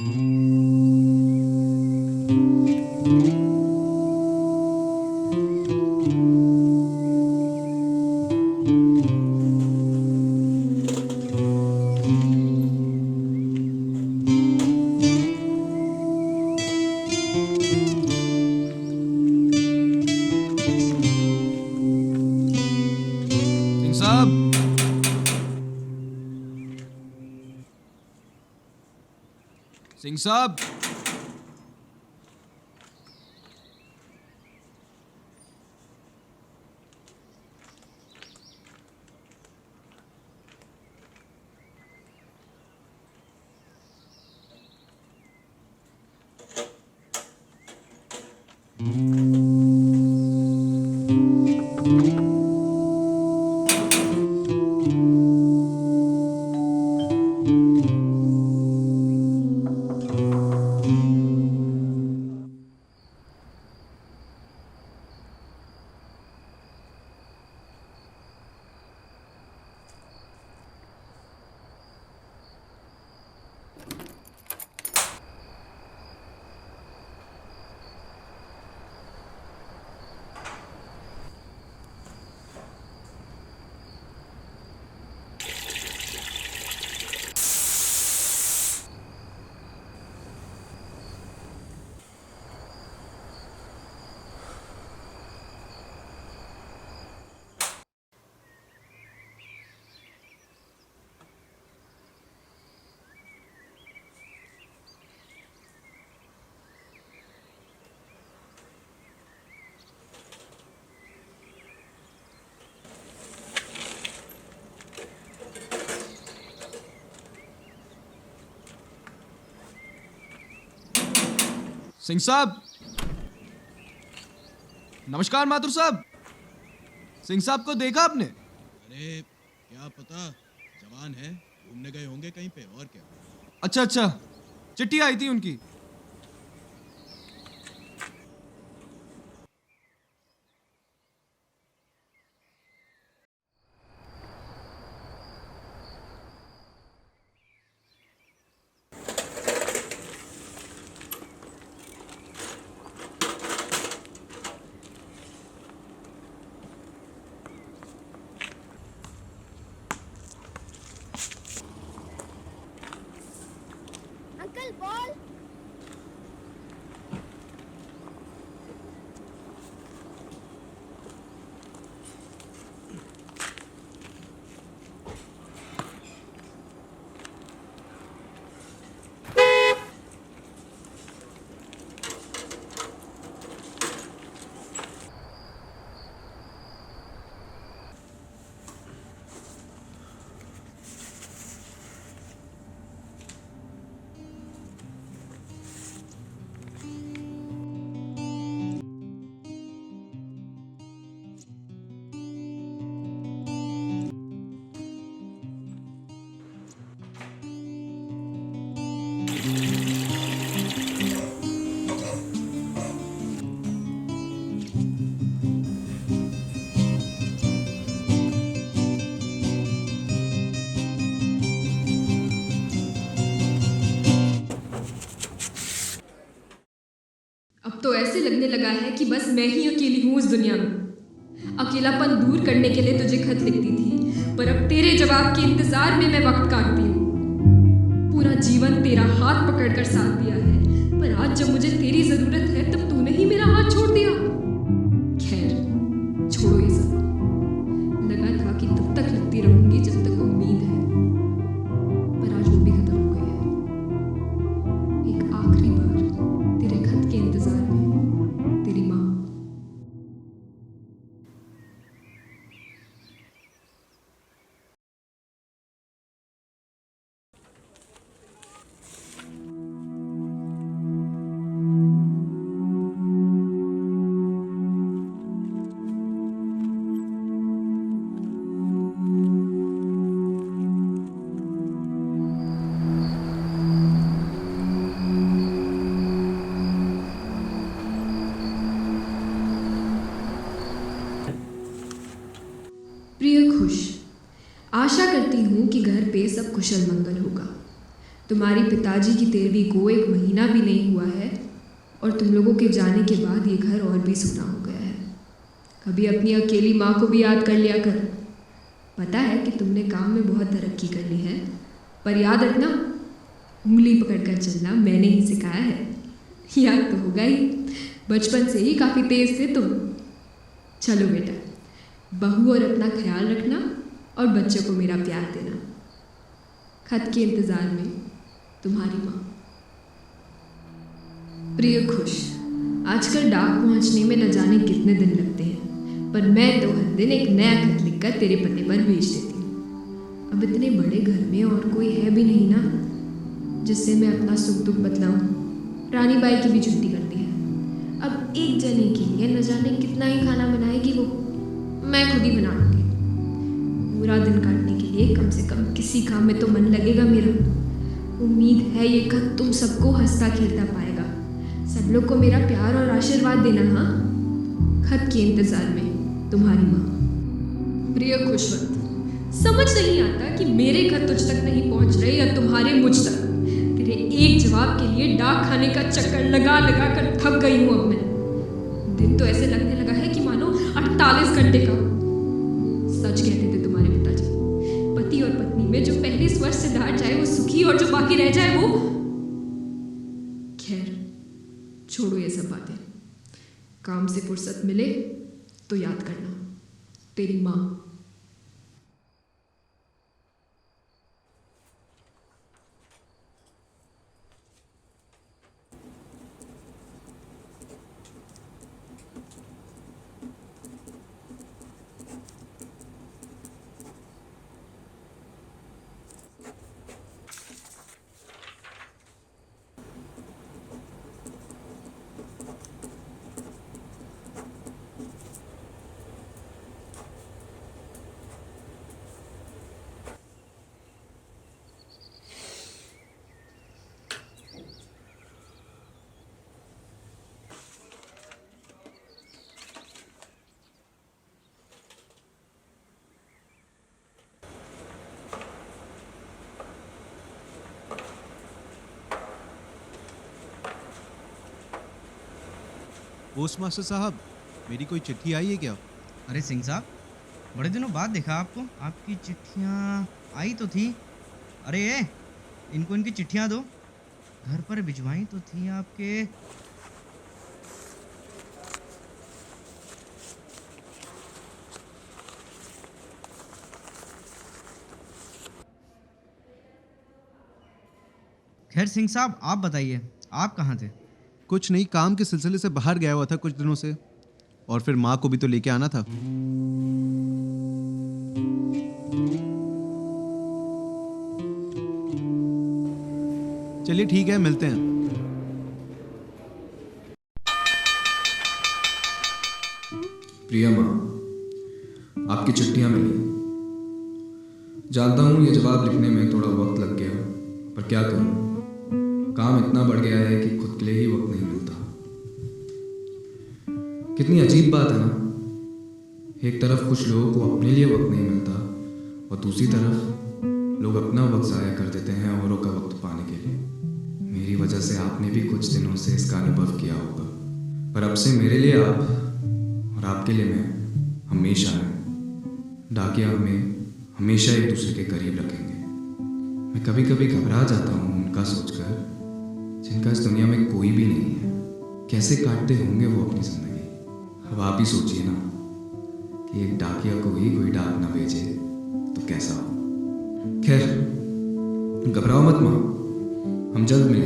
सिंह साहब, सिंह साहब, सिंह साहब, नमस्कार माथुर साहब। सिंह साहब को देखा आपने? अरे क्या पता, जवान है, घूमने गए होंगे कहीं पे और क्या। अच्छा अच्छा, चिट्ठी आई थी उनकी। Uncle ball. अब तो ऐसे लगने लगा है कि बस मैं ही अकेली हूँ इस दुनिया में। अकेलापन दूर करने के लिए तुझे खत लिखती थी, पर अब तेरे जवाब के इंतजार में मैं वक्त काटती हूँ। पूरा जीवन तेरा हाथ पकड़कर साथ दिया है, पर आज जब मुझे तेरी जरूरत है तब तूने ही मेरा हाथ छोड़ दिया। खैर, छोड़ो ये सब। लगा था कि तब तक लिखती रहूंगी जब तक उम्मीद है, पर आज वो भी खत्म हो गई है। एक आखिरी बार तेरे खत के इंतजार में, तेरी माँ। प्रिय खुश, आशा करती हूँ कि घर पे सब कुशल मंगल होगा। तुम्हारी पिताजी की 13वीं को 1 महीना भी नहीं हुआ है और तुम लोगों के जाने के बाद ये घर और भी सूना हो गया है। कभी अपनी अकेली माँ को भी याद कर लिया कर। पता है कि तुमने काम में बहुत तरक्की कर ली है, पर याद रखना, उंगली पकड़कर चलना मैंने ही सिखाया है। याद तो होगा ही, बचपन से ही काफ़ी तेज थे तुम। चलो बेटा, बहू और अपना ख्याल रखना और बच्चों को मेरा प्यार देना। खत के इंतज़ार में, तुम्हारी माँ। प्रिय खुश, आजकल डाक पहुंचने में न जाने कितने दिन लगते हैं, पर मैं तो हर दिन एक नया खत लिखकर तेरे पते पर भेज देती हूँ। अब इतने बड़े घर में और कोई है भी नहीं ना जिससे मैं अपना सुख दुख बतलाऊँ। रानी बाई की भी छुट्टी कर दी है। अब एक जने के लिए न जाने कितना ही खाना बनाएगी वो, मैं खुद ही बना लूँगी। पूरा दिन काटने के लिए कम से कम किसी काम में तो मन लगेगा मेरा। उम्मीद है ये खत तुम सबको हंसता खेलता पाएगा। सब लोग को मेरा प्यार और आशीर्वाद देना। हाँ, खत के इंतजार में, तुम्हारी माँ। प्रिय खुशवंत, समझ नहीं आता कि मेरे खत तुझ तक नहीं पहुंच रहे या तुम्हारे मुझ तक। तेरे एक जवाब के लिए डाक खाने का चक्कर लगा लगा कर थक गई हूँ अब मैं। दिन तो ऐसे लगने लगा है कि मानो 48 घंटे का। सच कहते थे तुम्हारे पिताजी, पति और पत्नी में जो पहले स्पर्श से दाट जाए वो सुखी और जो बाकी रह जाए वो। खैर, छोड़ो ये सब बातें। काम से फुर्सत मिले तो याद करना। तेरी माँ। पोस्ट मास्टर साहब, मेरी कोई चिट्ठी आई है क्या? अरे सिंह साहब, बड़े दिनों बाद देखा आपको। आपकी चिट्ठियाँ आई तो थी। अरे ये इनको इनकी चिट्ठियाँ दो। घर पर भिजवाई तो थी आपके। खैर सिंह साहब, आप बताइए, आप कहाँ थे? कुछ नहीं, काम के सिलसिले से बाहर गया हुआ था कुछ दिनों से, और फिर माँ को भी तो लेके आना था। चलिए ठीक है, मिलते हैं। प्रिया माँ, आपकी चिट्ठियाँ मिली। जानता हूँ ये जवाब लिखने में थोड़ा वक्त लग गया, पर क्या करूँ, काम इतना बढ़ गया है कि खुद के लिए ही वक्त नहीं मिलता। कितनी अजीब बात है ना, एक तरफ कुछ लोगों को अपने लिए वक्त नहीं मिलता और दूसरी तरफ लोग अपना वक्त ज़ाया कर देते हैं औरों का वक्त पाने के लिए। मेरी वजह से आपने भी कुछ दिनों से इसका अनुभव किया होगा, पर अब से मेरे लिए आप और आपके लिए मैं हमेशा हैं। डाकिया हमें हमेशा एक दूसरे के करीब रखेंगे। मैं कभी कभी घबरा जाता हूँ उनका सोचकर जिनका इस दुनिया में कोई भी नहीं है। कैसे काटते होंगे वो अपनी ज़िंदगी। अब आप ही सोचिए ना कि एक डाकिया को ही कोई डाक ना भेजे तो कैसा हो। खैर, घबराओ मत माँ, हम जल्द मिलेंगे।